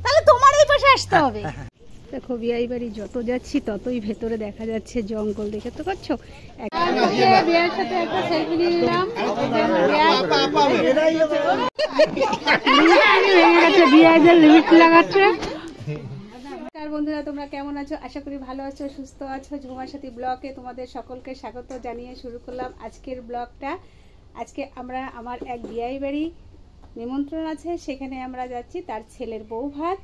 তাহলে তোমার এই পাশে আসতে হবে। দেখো বিয়ে বাড়ি যত যাচ্ছি ততই ভেতরে দেখা যাচ্ছে জঙ্গল, দেখে তো পাচ্ছ। বিয়ের সাথে একটা সেলফি নিয়ে নিলাম। বিয়েদের লিমিট লাগাচ্ছে। বন্ধুরা তোমরা কেমন আছো? আশা করি ভালো আছো, সুস্থ আছো। ঝুমার সাথী ব্লগে তোমাদের সকলকে স্বাগত জানিয়ে শুরু করলাম আজকের ব্লগটা। আজকে আমরা আমার এক বিয়ে বাড়ি নিমন্ত্রণ আছে, সেখানে আমরা যাচ্ছি। তার ছেলের বউ ভাত,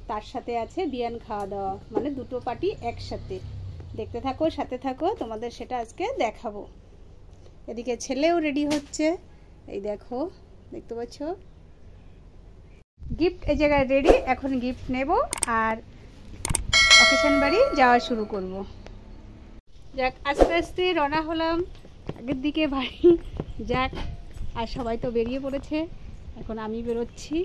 তার সাথে আছে বিয়ান খাওয়া দাওয়া, মানে দুটো পার্টি একসাথে। দেখতে থাকো, সাথে থাকো, তোমাদের সেটা আজকে দেখাবো। এদিকে ছেলেও রেডি হচ্ছে, এই দেখো, দেখতে পাচ্ছ। গিফট এই জায়গায় রেডি, এখন গিফট নেব আর অকেশন বাড়ি যাওয়া শুরু করব। যাক, আস্তে আস্তে রওনা হলাম আগের দিকে বাড়ি। যাক, আর সবাই তো বেরিয়ে পড়েছে, এখন আমি বেরোচ্ছি।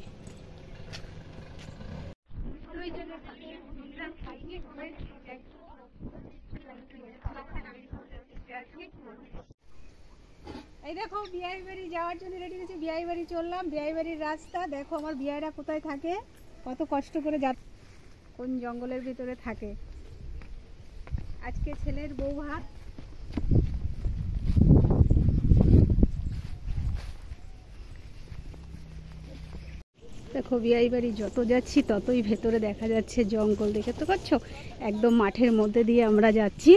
এই দেখো বিয়ে বাড়ি যাওয়ার জন্য রেডি হয়েছে। বিয়ে বাড়ি চললাম, বিয়ে বাড়ির রাস্তা দেখো। আমার বিয়েরা কোথায় থাকে, কত কষ্ট করে যা, কোন জঙ্গলের ভিতরে থাকে। আজকে ছেলের বউ ভাত। দেখো বিয়ে বাড়ি যত যাচ্ছি ততই ভেতরে দেখা যাচ্ছে জঙ্গল, দেখে তো পাচ্ছ। একদম মাঠের মধ্যে দিয়ে আমরা যাচ্ছি।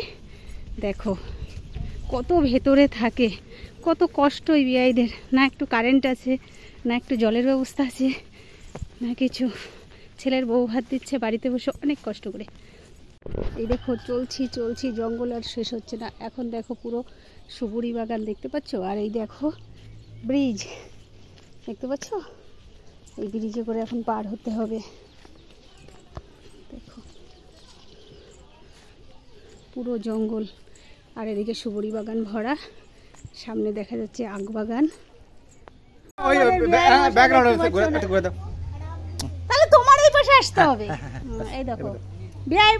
দেখো কত ভেতরে থাকে, কত কষ্ট এই বিয়েদের। না একটু কারেন্ট আছে, না একটু জলের ব্যবস্থা আছে, না কিছু। ছেলের বউ ভাত দিচ্ছে বাড়িতে বসে অনেক কষ্ট করে। এই দেখো চলছি জঙ্গল আর শেষ হচ্ছে না। এখন দেখো পুরো সুপুরি বাগান, দেখতে পাচ্ছ। আর এই দেখো ব্রিজ, দেখতে পাচ্ছ। এই ব্রিজে করে এখন পার হতে হবে। দেখো পুরো জঙ্গল, আর এদিকে সুপুরি বাগান ভরা। সামনে দেখা যাচ্ছে আখ বাগান। তাহলে তোমার এই পাশে আসতে হবে। এই দেখো বিআই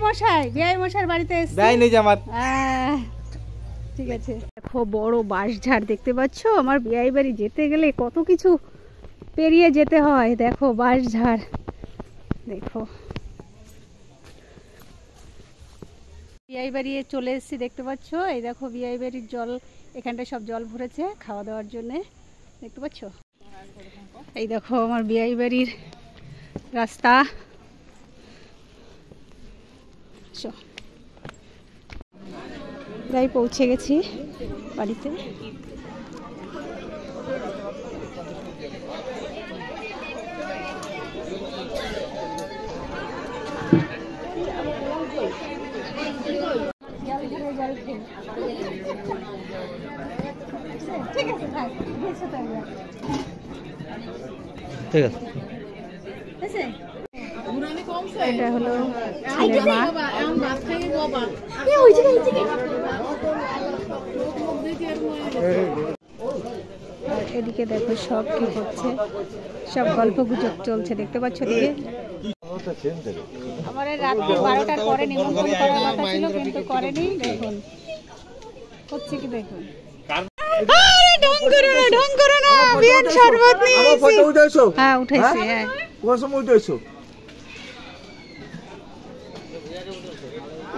মশাই বাড়িতে এসেছে। ঠিক আছে। দেখো বড় বাঁশঝাড়, দেখতে পাচ্ছ। আমার বিআই বাড়ি যেতে গেলে কত কিছু পেরিয়ে যেতে হয়। দেখো বাঁশঝাড়, দেখো বিআই বাড়ি চলে এসেছি, দেখতে পাচ্ছ। এই দেখো বিআই বাড়ির জল, এখানটায় সব জল ভরেছে খাওয়া দাওয়ার জন্য, দেখতে পাচ্ছ। এই দেখো আমার বিআই বাড়ির রাস্তা। প্রায় পৌঁছে গেছি বাড়িতে। ঠিক আছে, ঠিক আছে। এটা হলো ছেলের মা। এদিকে দেখো সব কি করছে, সব গল্প গুজব চলছে, দেখতে পাচ্ছ। এদিকে আমার রাত্রি 12টার পরে নিমন্ত্রণ করার কথা ছিল, কিন্তু করেনি। দেখুন হচ্ছে কি, দেখুন।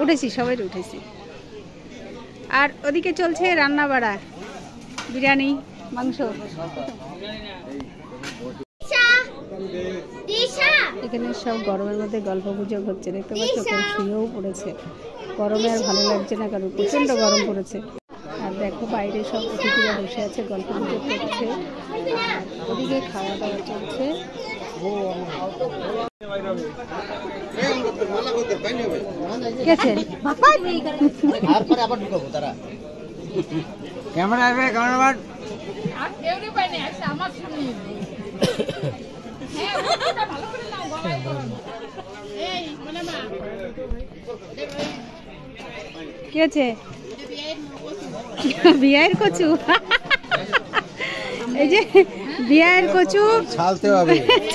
উঠেছি, সবাই উঠেছি। আর ওদিকে চলছে রান্না বাড়া, বিরিয়ানি, মাংস। এখানে সব গরমের মধ্যে গল্প গুজব হচ্ছে, দেখতে পাচ্ছ। কেউ শুয়েও পড়েছে, গরমে আর ভালো লাগছে না, কারণ প্রচন্ড গরম পড়েছে। আর দেখো বাইরে সব অতিথিরা বসে আছে, গল্প গুজব করছে। ওদিকে খাওয়া দাওয়া চলছে। কি আছে? বিয়ের কচু। এই যে বিয়ের কচু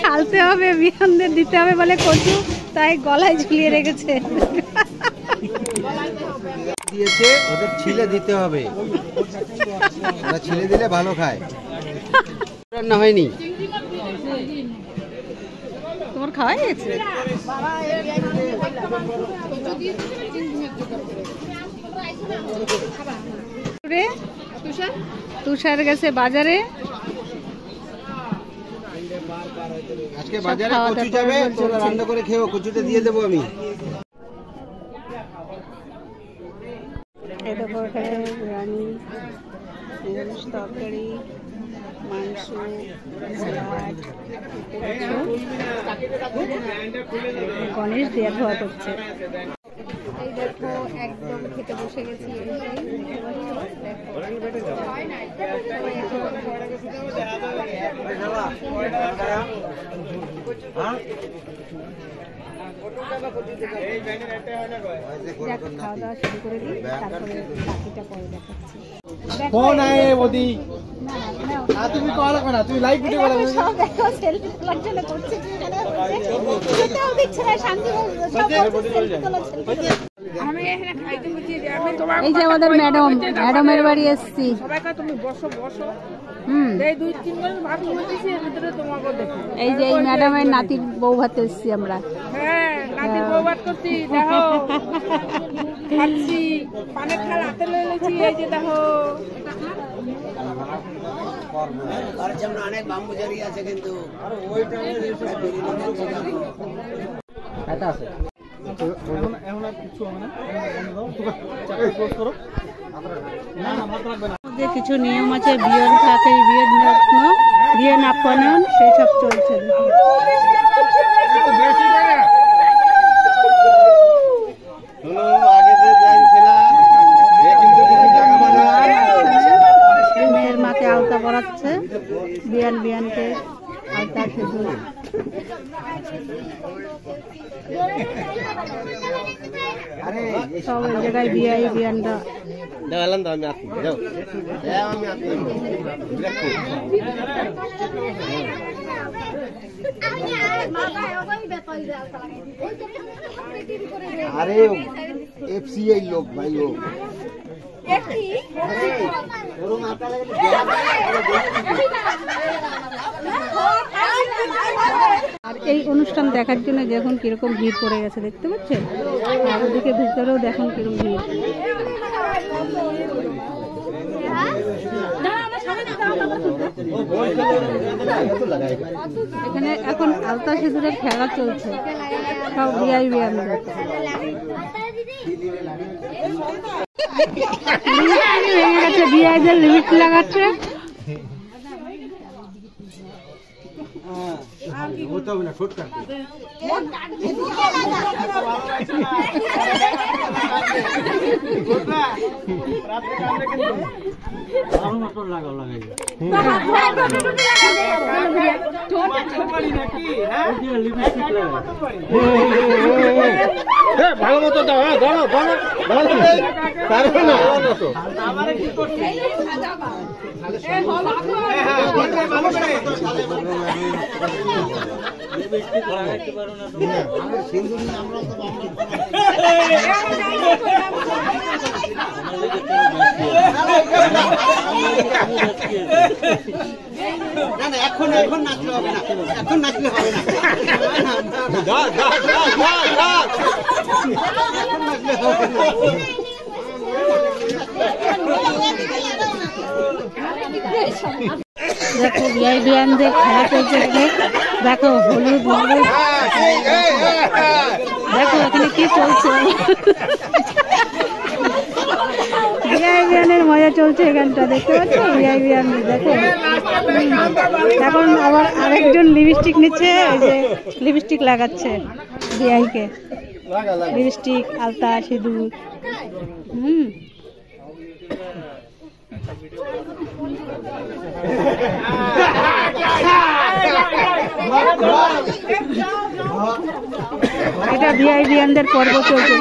ছালতে হবে, বিয়ানদের দিতে হবে বলে কচু, তাই গলায় ঝুলিয়ে রেখেছে। দিয়েছে, ওদের ছিলে দিতে হবে, ওরা ছিলে দিলে ভালো খায়। রান্না হয়নি, খাওয়া গেছে। তুষার গেছে বাজারে, আজকে বাজারে কচু যাবে, তোরা রান্না করে খেও, কচুটা দিয়ে দেবো আমি। এই দেখো এখানে বিরিয়ানি, নিরামিষ তরকারি, মাংস, স্যালাড, গণেশ দেওয়া খাওয়া করছে। এই দেখো একদম খেতে বসে গেছি। খাওয়া দাওয়া শুরু করে দিই, তারপরে বাকিটা পরে দেখাচ্ছি। ফোন আয়ে ওদি তুমি কল করো না, তুমি লাইভ ভিডিও করো। সব দেখো সেলফি তোলার জন্য করছে, সেটাও দেখছে না, শান্তি সেলফি তোলা। এই যে আমাদের ম্যাডামের বাড়ি এসছি। তুমি বসো বসো। এই যে এই ম্যাডামের নাতির বউ ভাত এসছি আমরা। হ্যাঁ, নাতির বউ ভাত করছি, দেখো খাচ্ছি, পানের থাল হাতে লয়ে নিয়েছি, এই যে দেখো। অনেক বাম্বুজারি আছে কিন্তু কিছু নিয়ম আছে, বিয়ের থাকে, বিয়ে না পালন সেসব চলছে। মেয়ের মাকে আলতা পরাচ্ছে, বিয়ানকে আলতা সিঁদুর। সব এই জায়গায় বিয়ানরা अरे एफसीआई लोग भाई वो আর এই অনুষ্ঠান দেখার জন্য দেখুন কিরকম ভিড় পড়ে গেছে, দেখতে পাচ্ছেন? আর ওদিকে ভিতরেও দেখুন কিরকম ভিড়। এখানে এখন আলতা সিঁদুরের খেলা চলছে, সব বিয়াই বিয়ানদের। ভেঙে গেছে, বিয়াইদের লিমিট লাগাচ্ছে। ভালো মতো দাও, হ্যাঁ ধরো ধরো পারবে না। না না এখন এখন নাচলে হবে না, এখন নাচলে হবে না। দেখো বিয়াই বিয়ানদের খেলা চলছে। দেখো হলুদ হলুদ, দেখো এখানে কি চলছে। বিয়াই বিয়ানের মজা চলছে এখানটা, দেখতে পাচ্ছ? বিয়াই বিয়ান দেখো। এখন আবার আরেকজন লিপস্টিক নিচ্ছে, এই যে লিপস্টিক লাগাচ্ছে বিয়াইকে, লিপস্টিক, আলতা, সিঁদুর। এটা বিয়াই বিয়ানদের পর্ব চলছে।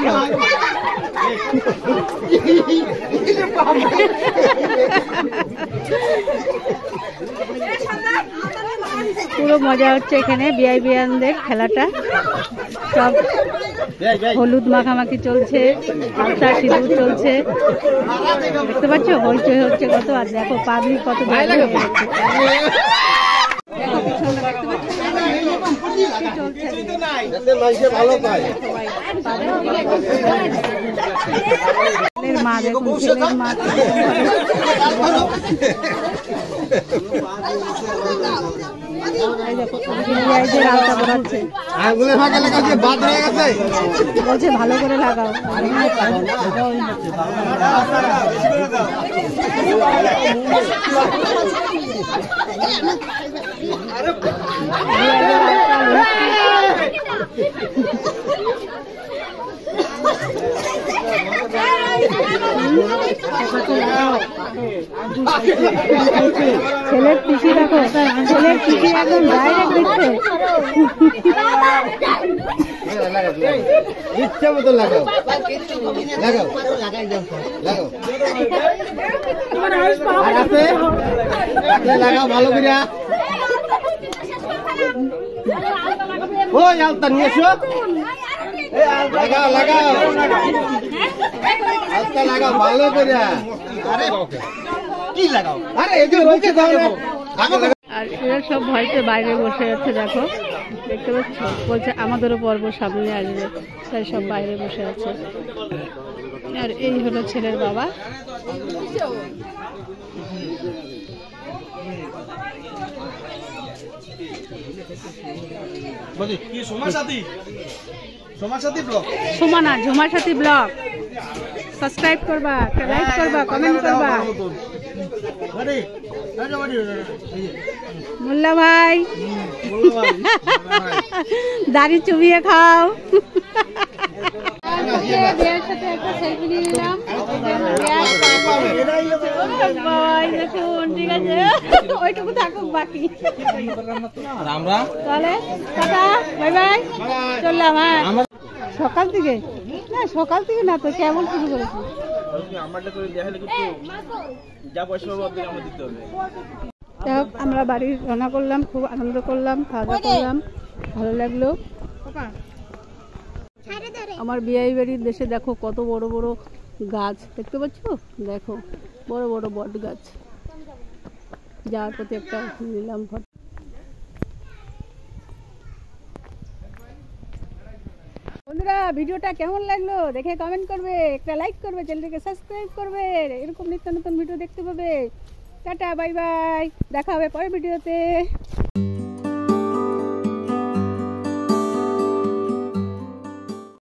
পুরো মজা হচ্ছে এখানে বিয়াই বিয়ানদের খেলাটা। সব হলুদ মাখামাখি চলছে, আলতা সিঁদুর চলছে, দেখতে পাচ্ছ? হইচই হচ্ছে কত। আর দেখো পাবলিক কত চলছে। যাতে মাইসে ভালো পায়। ছেলের মা দেখুন, ছেলের মা আঙুলের ফাঁকা লেখা আছে বাদ হয়ে গেছে, বলছে ভালো করে লাগাও। ছেলের খুশি দেখো, ছেলের খুশি একদম ডাইরেক্ট দিচ্ছে। ইচ্ছা মতো লাগাও লাগাও লাগাও, আর আছে লাগাও ভালো করে। ওই আলতা নিয়ে এসো, লাগাও লাগাও আলতা লাগাও ভালো করে। আরে কি লাগাও, আরে এই যে ওকে দাও না। আর এরা সব ভয়তে বাইরে বসে আছে, দেখো দেখতে পাচ্ছ, বলছে আমাদেরও পর্ব সামনে আসবে, তাই সব বাইরে বসে আছে। আর এই হলো ছেলের বাবা। সোমানা ঝুমার সাথী ব্লগ সাবস্ক্রাইব করবা, লাইক করবা, কমেন্ট করবা। মোল্লা ভাই দাড়ি চুবিয়ে খাও। বিয়ের সাথে একটা সেলফি নিয়ে নিলাম। দেখুন, ঠিক আছে, ওইটুকু থাকুক বাকি। তাহলে টাটা, বাই বাই, চললাম। হ্যাঁ, সকাল থেকে না, সকাল থেকে না তো, কেমন শুরু করেছি। আমরা বাড়ি রান্না করলাম, খুব আনন্দ করলাম, খাওয়া দাওয়া করলাম, ভালো লাগলো। আমার বিয়ে বাড়ির দেশে দেখো কত বড় বড় গাছ দেখতে পাচ্ছ, দেখো বড় বড় বট গাছ। যাওয়ার প্রতি একটা নিলাম ফটো। বন্ধুরা, ভিডিওটা কেমন লাগলো দেখে কমেন্ট করবে, একটা লাইক করবে, চ্যানেলটাকে সাবস্ক্রাইব করবে, এরকম নিত্য নতুন ভিডিও দেখতে পাবে। টাটা, বাই বাই, দেখা হবে পরের ভিডিওতে।